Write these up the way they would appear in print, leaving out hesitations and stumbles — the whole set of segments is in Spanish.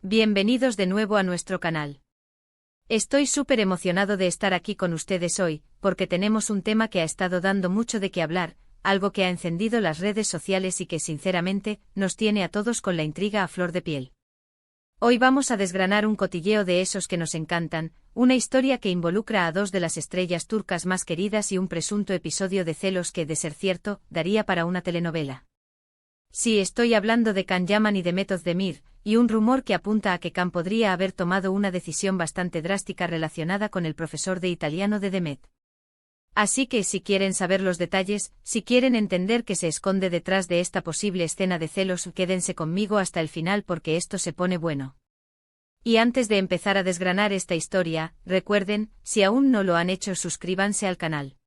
Bienvenidos de nuevo a nuestro canal. Estoy súper emocionado de estar aquí con ustedes hoy, porque tenemos un tema que ha estado dando mucho de qué hablar, algo que ha encendido las redes sociales y que sinceramente, nos tiene a todos con la intriga a flor de piel. Hoy vamos a desgranar un cotilleo de esos que nos encantan, una historia que involucra a dos de las estrellas turcas más queridas y un presunto episodio de celos que, de ser cierto, daría para una telenovela. Sí, estoy hablando de Can Yaman y Demet Özdemir, y un rumor que apunta a que Can podría haber tomado una decisión bastante drástica relacionada con el profesor de italiano de Demet. Así que si quieren saber los detalles, si quieren entender qué se esconde detrás de esta posible escena de celos, quédense conmigo hasta el final porque esto se pone bueno. Y antes de empezar a desgranar esta historia, recuerden, si aún no lo han hecho, suscríbanse al canal.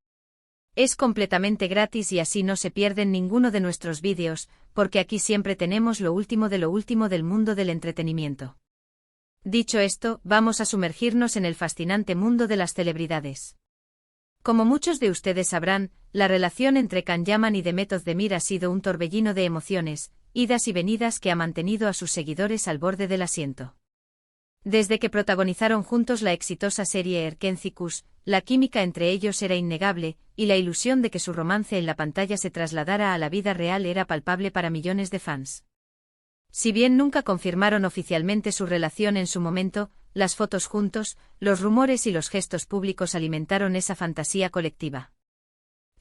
Es completamente gratis y así no se pierden ninguno de nuestros vídeos, porque aquí siempre tenemos lo último del mundo del entretenimiento. Dicho esto, vamos a sumergirnos en el fascinante mundo de las celebridades. Como muchos de ustedes sabrán, la relación entre Can Yaman y Demet Özdemir ha sido un torbellino de emociones, idas y venidas que ha mantenido a sus seguidores al borde del asiento. Desde que protagonizaron juntos la exitosa serie Erkenci, la química entre ellos era innegable, y la ilusión de que su romance en la pantalla se trasladara a la vida real era palpable para millones de fans. Si bien nunca confirmaron oficialmente su relación en su momento, las fotos juntos, los rumores y los gestos públicos alimentaron esa fantasía colectiva.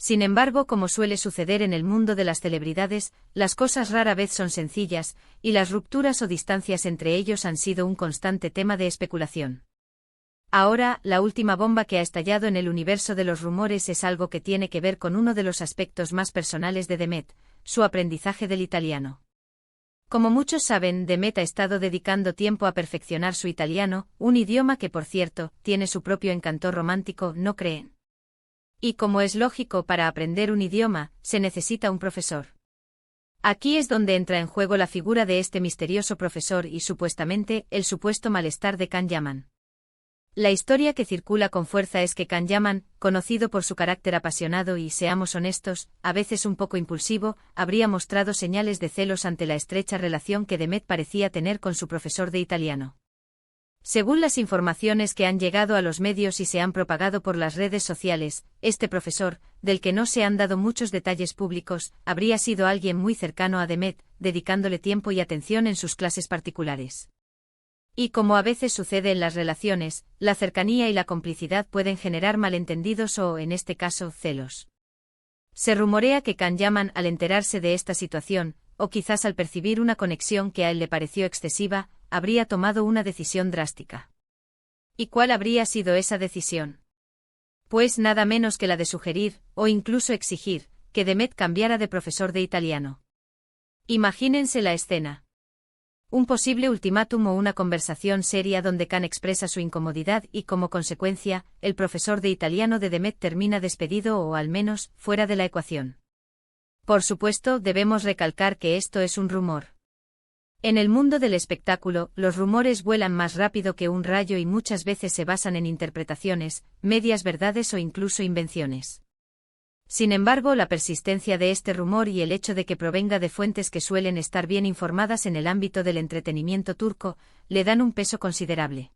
Sin embargo, como suele suceder en el mundo de las celebridades, las cosas rara vez son sencillas, y las rupturas o distancias entre ellos han sido un constante tema de especulación. Ahora, la última bomba que ha estallado en el universo de los rumores es algo que tiene que ver con uno de los aspectos más personales de Demet, su aprendizaje del italiano. Como muchos saben, Demet ha estado dedicando tiempo a perfeccionar su italiano, un idioma que, por cierto, tiene su propio encanto romántico, ¿no creen? Y como es lógico, para aprender un idioma, se necesita un profesor. Aquí es donde entra en juego la figura de este misterioso profesor y, supuestamente, el supuesto malestar de Can Yaman. La historia que circula con fuerza es que Can Yaman, conocido por su carácter apasionado y, seamos honestos, a veces un poco impulsivo, habría mostrado señales de celos ante la estrecha relación que Demet parecía tener con su profesor de italiano. Según las informaciones que han llegado a los medios y se han propagado por las redes sociales, este profesor, del que no se han dado muchos detalles públicos, habría sido alguien muy cercano a Demet, dedicándole tiempo y atención en sus clases particulares. Y como a veces sucede en las relaciones, la cercanía y la complicidad pueden generar malentendidos o, en este caso, celos. Se rumorea que Can Yaman, al enterarse de esta situación, o quizás al percibir una conexión que a él le pareció excesiva, habría tomado una decisión drástica. ¿Y cuál habría sido esa decisión? Pues nada menos que la de sugerir, o incluso exigir, que Demet cambiara de profesor de italiano. Imagínense la escena. Un posible ultimátum o una conversación seria donde Can expresa su incomodidad y, como consecuencia, el profesor de italiano de Demet termina despedido o, al menos, fuera de la ecuación. Por supuesto, debemos recalcar que esto es un rumor. En el mundo del espectáculo, los rumores vuelan más rápido que un rayo y muchas veces se basan en interpretaciones, medias verdades o incluso invenciones. Sin embargo, la persistencia de este rumor y el hecho de que provenga de fuentes que suelen estar bien informadas en el ámbito del entretenimiento turco, le dan un peso considerable.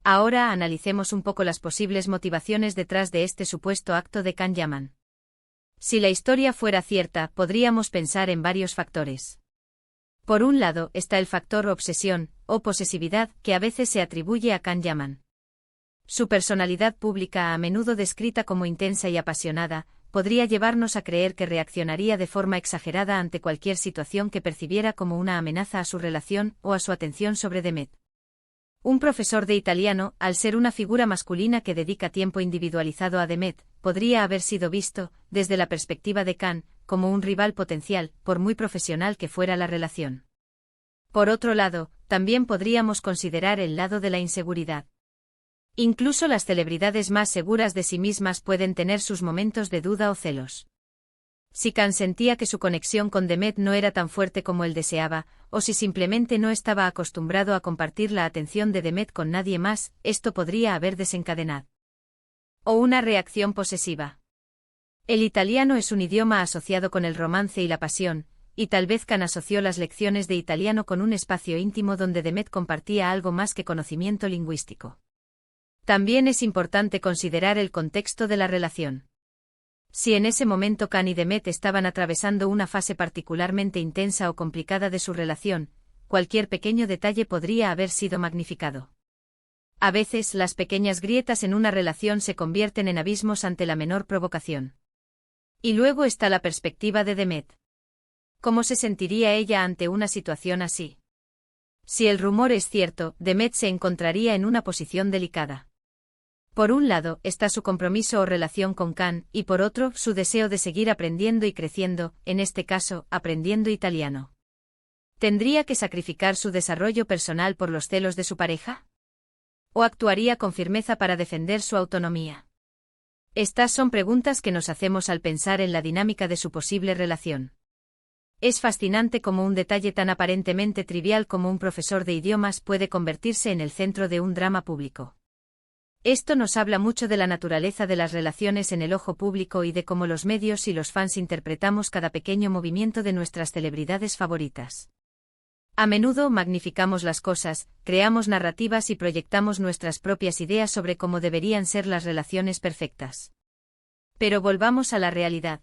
Ahora analicemos un poco las posibles motivaciones detrás de este supuesto acto de Can Yaman. Si la historia fuera cierta, podríamos pensar en varios factores. Por un lado, está el factor obsesión, o posesividad, que a veces se atribuye a Can Yaman. Su personalidad pública, a menudo descrita como intensa y apasionada, podría llevarnos a creer que reaccionaría de forma exagerada ante cualquier situación que percibiera como una amenaza a su relación o a su atención sobre Demet. Un profesor de italiano, al ser una figura masculina que dedica tiempo individualizado a Demet, podría haber sido visto, desde la perspectiva de Can, como un rival potencial, por muy profesional que fuera la relación. Por otro lado, también podríamos considerar el lado de la inseguridad. Incluso las celebridades más seguras de sí mismas pueden tener sus momentos de duda o celos. Si Can sentía que su conexión con Demet no era tan fuerte como él deseaba, o si simplemente no estaba acostumbrado a compartir la atención de Demet con nadie más, esto podría haber desencadenado o una reacción posesiva. El italiano es un idioma asociado con el romance y la pasión, y tal vez Khan asoció las lecciones de italiano con un espacio íntimo donde Demet compartía algo más que conocimiento lingüístico. También es importante considerar el contexto de la relación. Si en ese momento Khan y Demet estaban atravesando una fase particularmente intensa o complicada de su relación, cualquier pequeño detalle podría haber sido magnificado. A veces las pequeñas grietas en una relación se convierten en abismos ante la menor provocación. Y luego está la perspectiva de Demet. ¿Cómo se sentiría ella ante una situación así? Si el rumor es cierto, Demet se encontraría en una posición delicada. Por un lado, está su compromiso o relación con Khan, y por otro, su deseo de seguir aprendiendo y creciendo, en este caso, aprendiendo italiano. ¿Tendría que sacrificar su desarrollo personal por los celos de su pareja? ¿O actuaría con firmeza para defender su autonomía? Estas son preguntas que nos hacemos al pensar en la dinámica de su posible relación. Es fascinante cómo un detalle tan aparentemente trivial como un profesor de idiomas puede convertirse en el centro de un drama público. Esto nos habla mucho de la naturaleza de las relaciones en el ojo público y de cómo los medios y los fans interpretamos cada pequeño movimiento de nuestras celebridades favoritas. A menudo magnificamos las cosas, creamos narrativas y proyectamos nuestras propias ideas sobre cómo deberían ser las relaciones perfectas. Pero volvamos a la realidad.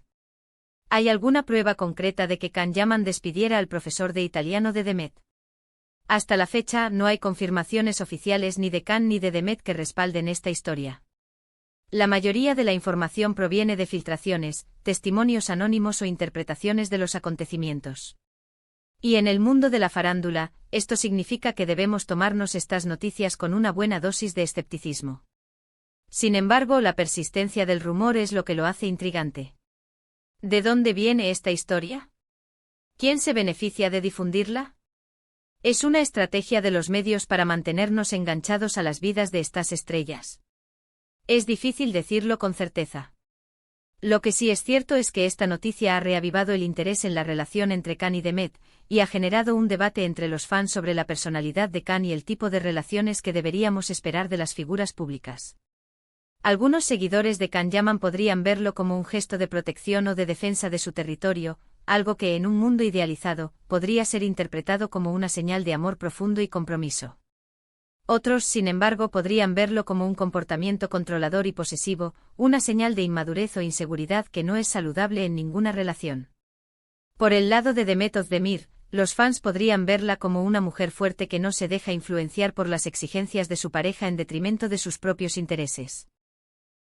¿Hay alguna prueba concreta de que Khan Yaman despidiera al profesor de italiano de Demet? Hasta la fecha no hay confirmaciones oficiales ni de Khan ni de Demet que respalden esta historia. La mayoría de la información proviene de filtraciones, testimonios anónimos o interpretaciones de los acontecimientos. Y en el mundo de la farándula, esto significa que debemos tomarnos estas noticias con una buena dosis de escepticismo. Sin embargo, la persistencia del rumor es lo que lo hace intrigante. ¿De dónde viene esta historia? ¿Quién se beneficia de difundirla? Es una estrategia de los medios para mantenernos enganchados a las vidas de estas estrellas. Es difícil decirlo con certeza. Lo que sí es cierto es que esta noticia ha reavivado el interés en la relación entre Khan y Demet, y ha generado un debate entre los fans sobre la personalidad de Khan y el tipo de relaciones que deberíamos esperar de las figuras públicas. Algunos seguidores de Khan Yaman podrían verlo como un gesto de protección o de defensa de su territorio, algo que en un mundo idealizado, podría ser interpretado como una señal de amor profundo y compromiso. Otros, sin embargo, podrían verlo como un comportamiento controlador y posesivo, una señal de inmadurez o inseguridad que no es saludable en ninguna relación. Por el lado de Demet Özdemir, los fans podrían verla como una mujer fuerte que no se deja influenciar por las exigencias de su pareja en detrimento de sus propios intereses.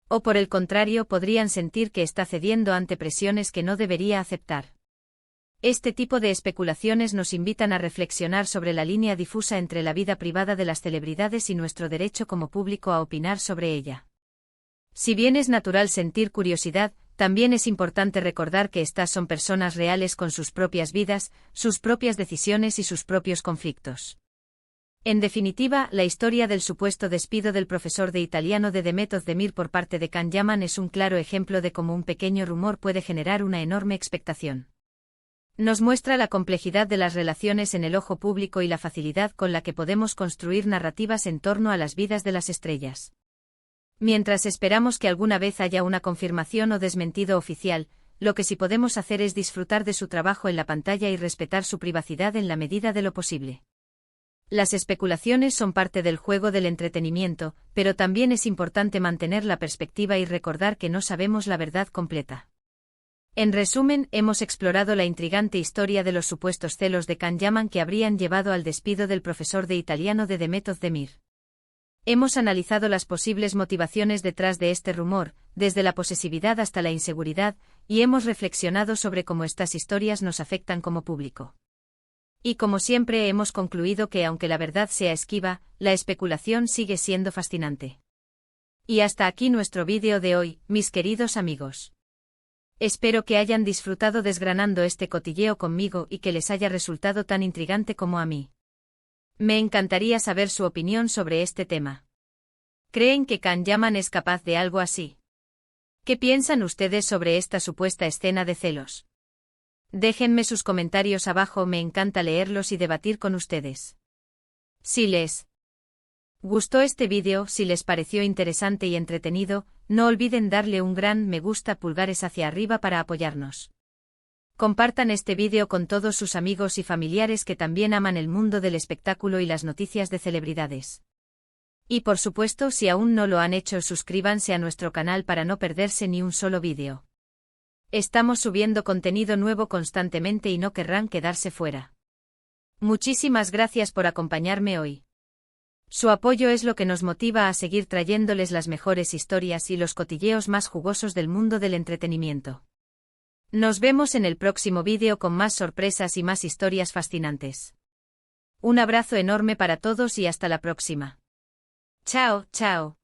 O por el contrario, podrían sentir que está cediendo ante presiones que no debería aceptar. Este tipo de especulaciones nos invitan a reflexionar sobre la línea difusa entre la vida privada de las celebridades y nuestro derecho como público a opinar sobre ella. Si bien es natural sentir curiosidad, también es importante recordar que estas son personas reales con sus propias vidas, sus propias decisiones y sus propios conflictos. En definitiva, la historia del supuesto despido del profesor de italiano de Demet Özdemir por parte de Khan Yaman es un claro ejemplo de cómo un pequeño rumor puede generar una enorme expectación. Nos muestra la complejidad de las relaciones en el ojo público y la facilidad con la que podemos construir narrativas en torno a las vidas de las estrellas. Mientras esperamos que alguna vez haya una confirmación o desmentido oficial, lo que sí podemos hacer es disfrutar de su trabajo en la pantalla y respetar su privacidad en la medida de lo posible. Las especulaciones son parte del juego del entretenimiento, pero también es importante mantener la perspectiva y recordar que no sabemos la verdad completa. En resumen, hemos explorado la intrigante historia de los supuestos celos de Khan Yaman que habrían llevado al despido del profesor de italiano de Demet Özdemir. Hemos analizado las posibles motivaciones detrás de este rumor, desde la posesividad hasta la inseguridad, y hemos reflexionado sobre cómo estas historias nos afectan como público. Y como siempre hemos concluido que aunque la verdad sea esquiva, la especulación sigue siendo fascinante. Y hasta aquí nuestro vídeo de hoy, mis queridos amigos. Espero que hayan disfrutado desgranando este cotilleo conmigo y que les haya resultado tan intrigante como a mí. Me encantaría saber su opinión sobre este tema. ¿Creen que Khan Yaman es capaz de algo así? ¿Qué piensan ustedes sobre esta supuesta escena de celos? Déjenme sus comentarios abajo, me encanta leerlos y debatir con ustedes. Si les gustó este vídeo, si les pareció interesante y entretenido, no olviden darle un gran me gusta, pulgares hacia arriba para apoyarnos. Compartan este vídeo con todos sus amigos y familiares que también aman el mundo del espectáculo y las noticias de celebridades. Y por supuesto, si aún no lo han hecho, suscríbanse a nuestro canal para no perderse ni un solo vídeo. Estamos subiendo contenido nuevo constantemente y no querrán quedarse fuera. Muchísimas gracias por acompañarme hoy. Su apoyo es lo que nos motiva a seguir trayéndoles las mejores historias y los cotilleos más jugosos del mundo del entretenimiento. Nos vemos en el próximo vídeo con más sorpresas y más historias fascinantes. Un abrazo enorme para todos y hasta la próxima. Chao, chao.